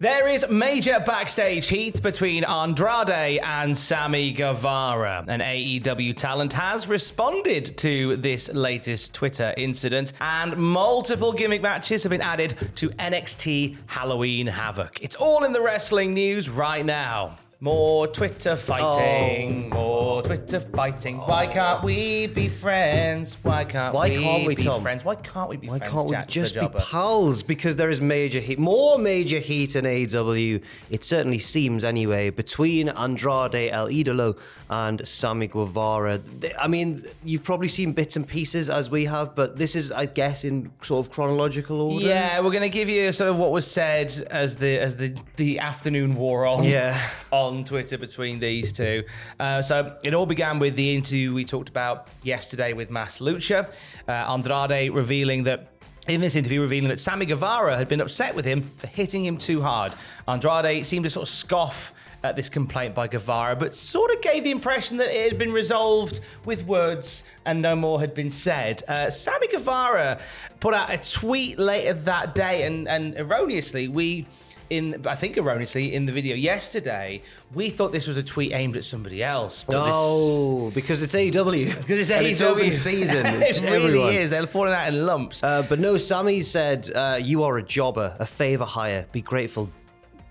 There is major backstage heat between Andrade and Sammy Guevara. An AEW talent has responded to this latest Twitter incident, and multiple gimmick matches have been added to NXT Halloween Havoc. It's all in the wrestling news right now. More Twitter fighting, more Twitter fighting. Why can't we be friends? Why can't we be friends? Why can't we be friends? Why can't we just be pals? Because there is major heat, more major heat in AEW. It certainly seems anyway, between Andrade, El Idolo, and Sammy Guevara. I mean, you've probably seen bits and pieces as we have, but this is, I guess, in sort of chronological order. Yeah, we're going to give you sort of what was said as the afternoon wore on. Yeah. On Twitter between these two. So it all began with the interview we talked about yesterday with Mas Lucha. Andrade revealing that Sammy Guevara had been upset with him for hitting him too hard. Andrade seemed to sort of scoff at this complaint by Guevara, but sort of gave the impression that it had been resolved with words and no more had been said. Sammy Guevara put out a tweet later that day, and erroneously, erroneously in the video yesterday, we thought this was a tweet aimed at somebody else. Because it's AEW. Because it's and AEW. It's open season. It really is. They're falling out in lumps. But no, Sammy said, you are a jobber, a favor hire. Be grateful.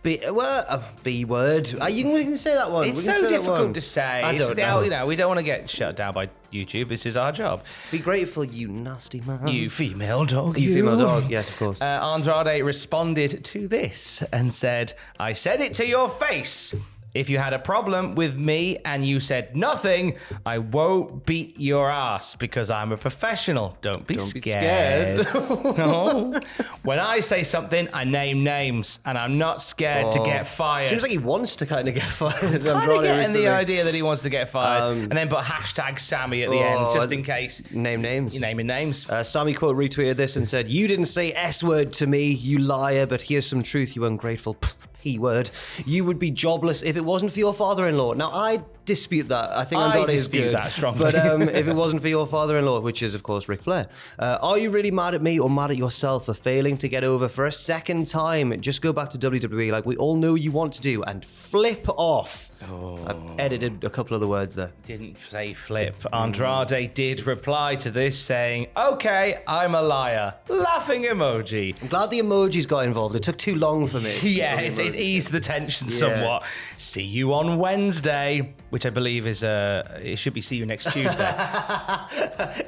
B word. You can say that one. It's so difficult to say. I don't know. We don't want to get shut down by YouTube. This is our job. Be grateful, you nasty man. You female dog. You female dog, yes, of course. Andrade responded to this and said, I said it to your face. If you had a problem with me and you said nothing, I won't beat your ass because I'm a professional. Don't be scared. No. When I say something, I name names, and I'm not scared to get fired. Seems like he wants to kind of get fired. Kind of getting the idea that he wants to get fired, and then put hashtag Sammy at the end, just in case. Name names. You're naming names. Sammy quote retweeted this and said, you didn't say S word to me, you liar, but here's some truth, you ungrateful P-word. You would be jobless if it wasn't for your father-in-law. Now, I dispute that. I think Andrade is good. I dispute that strongly. But if it wasn't for your father-in-law, which is, of course, Ric Flair, are you really mad at me or mad at yourself for failing to get over for a second time? Just go back to WWE like we all know you want to do and flip off. I've edited a couple of the words there. Didn't say flip. Andrade did reply to this saying, okay, I'm a liar. Laughing emoji. I'm glad the emojis got involved. It took too long for me. Yeah, it eased the tension somewhat. See you on Wednesday, which I believe is, it should be see you next Tuesday.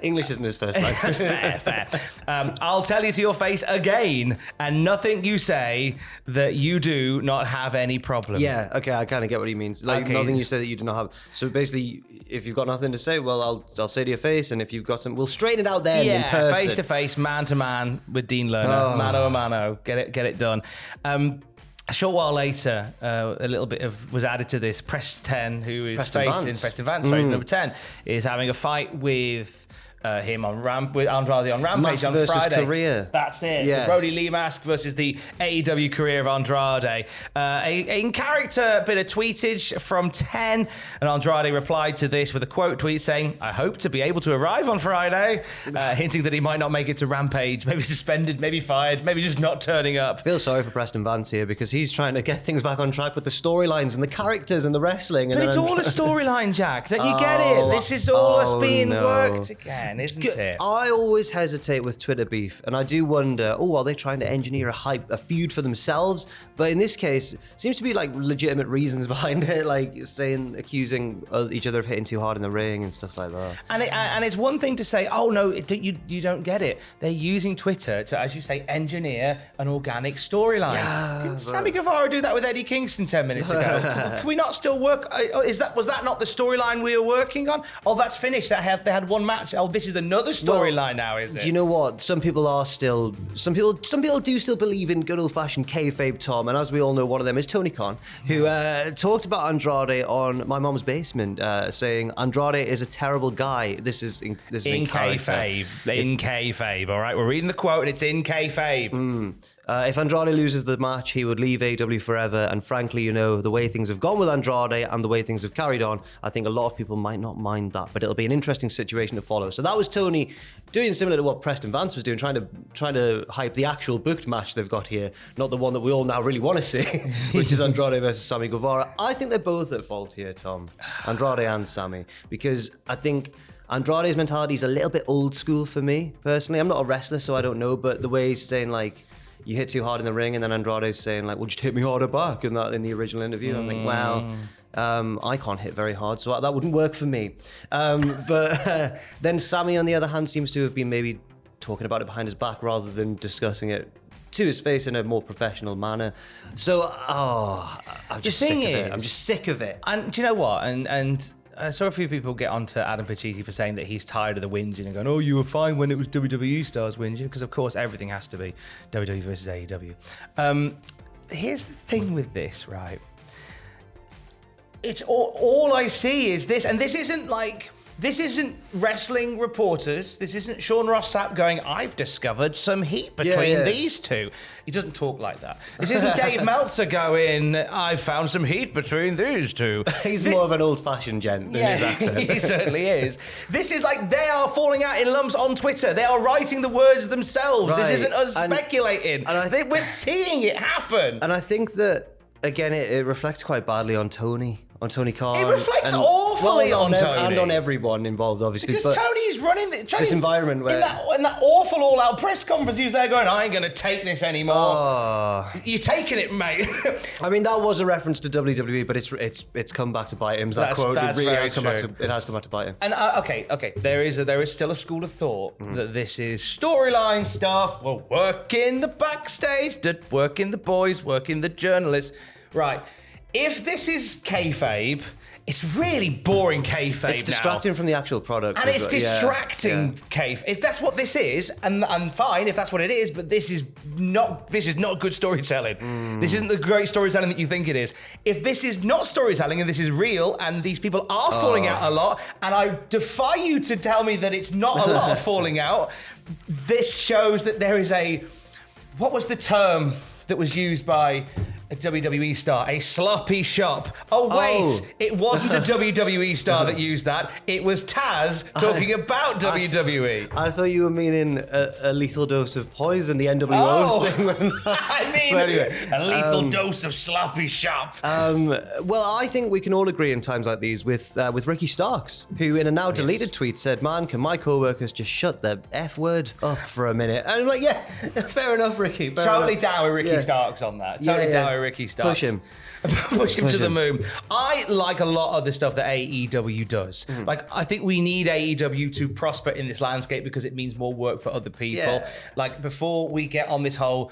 English isn't his first language. Fair. I'll tell you to your face again, and nothing you say that you do not have any problem. Yeah, okay, I kind of get what he means. Like, nothing you say that you do not have. So basically, if you've got nothing to say, well, I'll say to your face, and if you've got some, we'll straighten it out then in person. Face to face, man to man with Dean Lerner. Mano a mano. Get it done. A short while later, a little bit was added to this. Preston Vance, number 10, is having a fight with him with Andrade on Rampage Mask on versus Friday. Career. That's it. Yes. The Brody Lee mask versus the AEW career of Andrade. In character bit of tweetage from 10, and Andrade replied to this with a quote tweet saying, I hope to be able to arrive on Friday, hinting that he might not make it to Rampage, maybe suspended, maybe fired, maybe just not turning up. I feel sorry for Preston Vance here because he's trying to get things back on track with the storylines and the characters and the wrestling. But it's all a storyline, Jack. Don't you get it? This is all us being worked again, isn't it? I always hesitate with Twitter beef, and I do wonder, are they trying to engineer a feud for themselves? But in this case, it seems to be like legitimate reasons behind it, like accusing each other of hitting too hard in the ring and stuff like that. And it's one thing to say, oh no, you don't get it. They're using Twitter to, as you say, engineer an organic storyline. Yeah, Didn't Sammy Guevara do that with Eddie Kingston 10 minutes ago? Can we not still work? Was that not the storyline we were working on? Oh, that's finished. They had one match. Oh, this is another storyline now, is it? Do you know what? Some people do still believe in good old-fashioned kayfabe, Tom, and as we all know, one of them is Tony Khan, who talked about Andrade on My Mom's Basement, saying Andrade is a terrible guy. This is in kayfabe. In kayfabe, all right? We're reading the quote, and it's in kayfabe. If Andrade loses the match, he would leave AEW forever. And frankly, the way things have gone with Andrade and the way things have carried on, I think a lot of people might not mind that. But it'll be an interesting situation to follow. So that was Tony doing similar to what Preston Vance was doing, trying to hype the actual booked match they've got here, not the one that we all now really want to see, which is Andrade versus Sammy Guevara. I think they're both at fault here, Tom. Andrade and Sammy. Because I think Andrade's mentality is a little bit old school for me, personally. I'm not a wrestler, so I don't know. But the way he's saying, like, you hit too hard in the ring, and then Andrade's saying, like, well, just hit me harder back, and that in the original interview. I'm like, well, I can't hit very hard, so that wouldn't work for me. But then Sammy, on the other hand, seems to have been maybe talking about it behind his back rather than discussing it to his face in a more professional manner. So, I'm just sick of it. I'm just sick of it. And do you know what? And I saw a few people get onto Adam Pacitti for saying that he's tired of the whinging and going, oh, you were fine when it was WWE stars whinging, because of course everything has to be WWE versus AEW. Here's the thing with this, right? It's all I see is this, and this isn't wrestling reporters. This isn't Sean Ross Sapp going, I've discovered some heat between these two. He doesn't talk like that. This isn't Dave Meltzer going, I found some heat between these two. He's more of an old-fashioned gent than his accent. He certainly is. This is like they are falling out in lumps on Twitter. They are writing the words themselves. Right. This isn't us speculating. And we're seeing it happen. And I think that, again, it reflects quite badly on Tony Khan. It reflects awfully on Tony. And on everyone involved, obviously. Because Tony's running this environment where... In that awful all-out press conference, he was there going, I ain't going to take this anymore. You're taking it, mate. I mean, that was a reference to WWE, but it's come back to bite him. That quote, it really has come back to bite him. And okay, there is still a school of thought that this is storyline stuff. We're working the backstage, working the boys, working the journalists. Right. If this is kayfabe, it's really boring kayfabe. It's distracting from the actual product. And it's distracting kayfabe. If that's what this is, and fine if that's what it is, but this is not good storytelling. This isn't the great storytelling that you think it is. If this is not storytelling and this is real and these people are falling out a lot, and I defy you to tell me that it's not a lot of falling out, this shows that there is what was the term that was used by a WWE star? A sloppy shop. Oh, wait. It wasn't a WWE star that used that. It was Taz talking about WWE. I thought you were meaning a lethal dose of poison, the NWO thing. I mean, anyway, a lethal dose of sloppy shop. Well, I think we can all agree in times like these with Ricky Starks, who in a now deleted tweet said, man, can my co-workers just shut their F word up for a minute? And I'm like, yeah, fair enough, Ricky. Totally down with Ricky Starks on that. Totally down with Ricky Starks. Push him. Push him to the moon. I like a lot of the stuff that AEW does. Like, I think we need AEW to prosper in this landscape because it means more work for other people. Yeah. Like, before we get on this whole,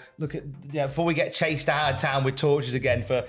before we get chased out of town with torches again for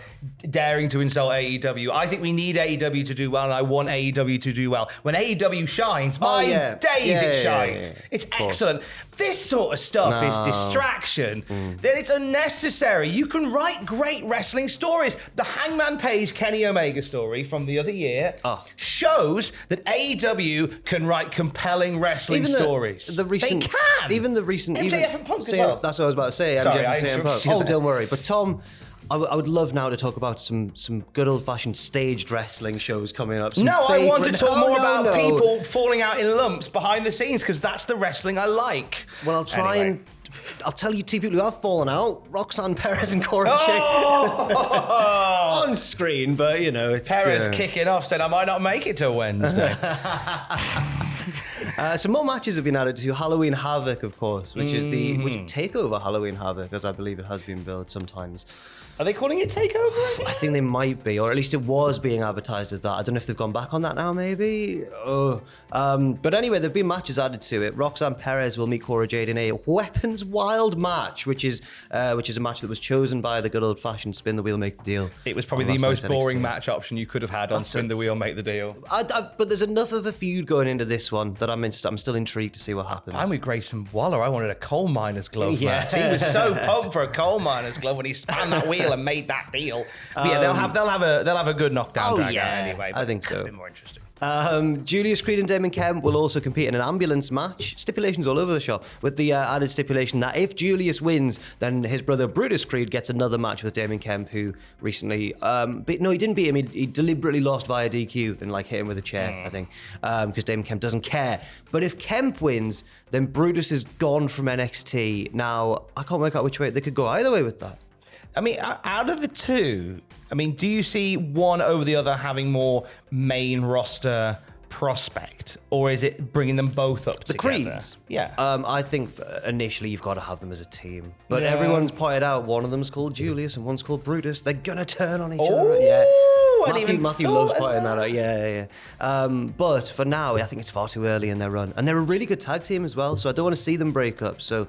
daring to insult AEW, I think we need AEW to do well, and I want AEW to do well. When AEW shines, it shines. It's excellent. This sort of stuff is distraction. Then it's unnecessary. You can write great wrestling stories. The Hangman Page Kenny Omega story from the other year shows that AEW can write compelling wrestling stories. They can. Even the recent MJF and Punk as well. That's what I was about to say. Sorry, MJF and CM Punk. Oh, don't worry. But Tom, I would love now to talk about some good old-fashioned staged wrestling shows coming up. I want to talk more about people falling out in lumps behind the scenes, because that's the wrestling I like. Well, I'll tell you two people who have fallen out: Roxanne Perez and Cora Jade. On screen, but it's Perez kicking off, said I might not make it till Wednesday. Some more matches have been added to Halloween Havoc, of course, which is which Takeover Halloween Havoc, as I believe it has been billed sometimes. Are they calling it Takeover again? I think they might be, or at least it was being advertised as that. I don't know if they've gone back on that now, maybe. But anyway, there've been matches added to it. Roxanne Perez will meet Cora Jade in a Weapons Wild match, which is a match that was chosen by the good old-fashioned Spin the Wheel, Make the Deal. It was probably the most boring match option you could have had on Spin the Wheel, Make the Deal. But there's enough of a feud going into this one that I'm still intrigued to see what happens. I'm with Grayson Waller. I wanted a coal miner's glove match. He was so pumped for a coal miner's glove when he spun that wheel and made that deal. But yeah, they'll have a good knockdown drag out anyway. I think so. A bit more interesting. Julius Creed and Damon Kemp will also compete in an ambulance match. Stipulations all over the shop, with the added stipulation that if Julius wins, then his brother Brutus Creed gets another match with Damon Kemp, who recently... no, he didn't beat him. He deliberately lost via DQ and hit him with a chair, I think, because Damon Kemp doesn't care. But if Kemp wins, then Brutus is gone from NXT. Now, I can't work out which way. They could go either way with that. I mean, out of the two, do you see one over the other having more main roster prospect, or is it bringing them both up the together? Creeds? Yeah. I think initially you've got to have them as a team. But everyone's pointed out one of them's called Julius and one's called Brutus. They're going to turn on each other. Yeah. Matthew loves pointing that out. Yeah. But for now, I think it's far too early in their run. And they're a really good tag team as well, so I don't want to see them break up. So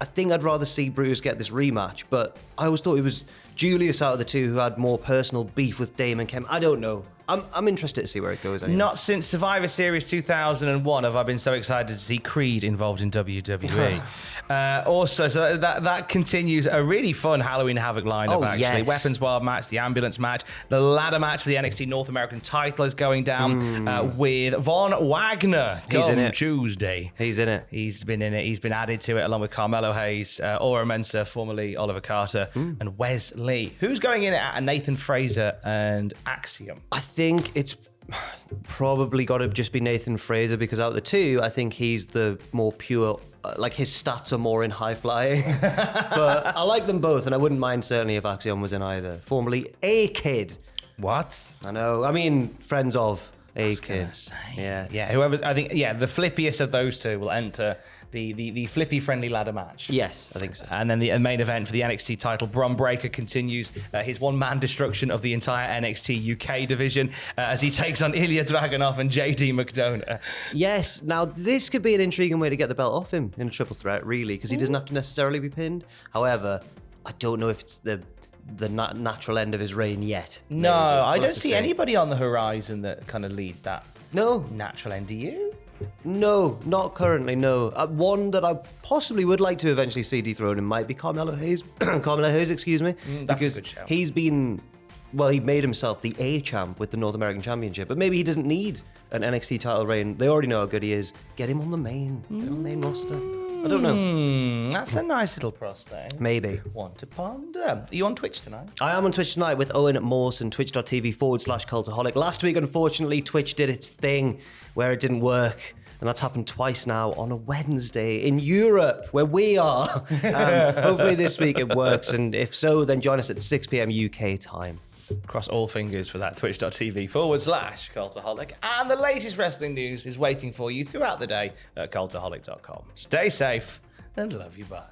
I think I'd rather see Brutus get this rematch, but I always thought it was Julius out of the two who had more personal beef with Damon Kemp. I don't know. I'm interested to see where it goes. Anyway. Not since Survivor Series 2001 have I been so excited to see Creed involved in WWE. Also, so that continues a really fun Halloween Havoc lineup, actually. Yes. Weapons Wild match, the ambulance match, the ladder match for the NXT North American title is going down with Von Wagner come Tuesday. He's in it. He's been in it. He's been added to it along with Carmelo Hayes, Aura Mensa, formerly Oliver Carter, and Wes Lee. Who's going in it at Nathan Fraser and Axiom? I think it's probably got to just be Nathan Fraser, because out of the two, I think he's the more pure, his stats are more in high flying. But I like them both, and I wouldn't mind certainly if Axiom was in either. Formerly A-Kid. What? I know. Friends of A-Kid. Yeah. Whoever, I think, the flippiest of those two will enter the flippy friendly ladder match. Yes, I think so. And then the main event for the NXT title, Bron Breakker continues his one-man destruction of the entire NXT UK division as he takes on Ilya Dragunov and JD McDonough. Yes, now this could be an intriguing way to get the belt off him in a triple threat, really, because he doesn't have to necessarily be pinned. However, I don't know if it's the natural end of his reign yet. No, I don't see anybody on the horizon that kind of leads that natural end. Do you? No, not currently, no. One that I possibly would like to eventually see dethroned might be Carmelo Hayes. Carmelo Hayes, excuse me. That's a good shout. He's been... Well, he made himself the A-champ with the North American Championship, but maybe he doesn't need an NXT title reign. They already know how good he is. Get him on the main roster. I don't know. That's a nice little prospect. Maybe. One to ponder. Are you on Twitch tonight? I am on Twitch tonight with Owen Mawson, twitch.tv/Cultaholic. Last week, unfortunately, Twitch did its thing where it didn't work. And that's happened twice now on a Wednesday in Europe, where we are. Hopefully this week it works. And if so, then join us at 6 p.m. UK time. Cross all fingers for that twitch.tv/Cultaholic. And the latest wrestling news is waiting for you throughout the day at cultaholic.com. Stay safe and love you. Bye.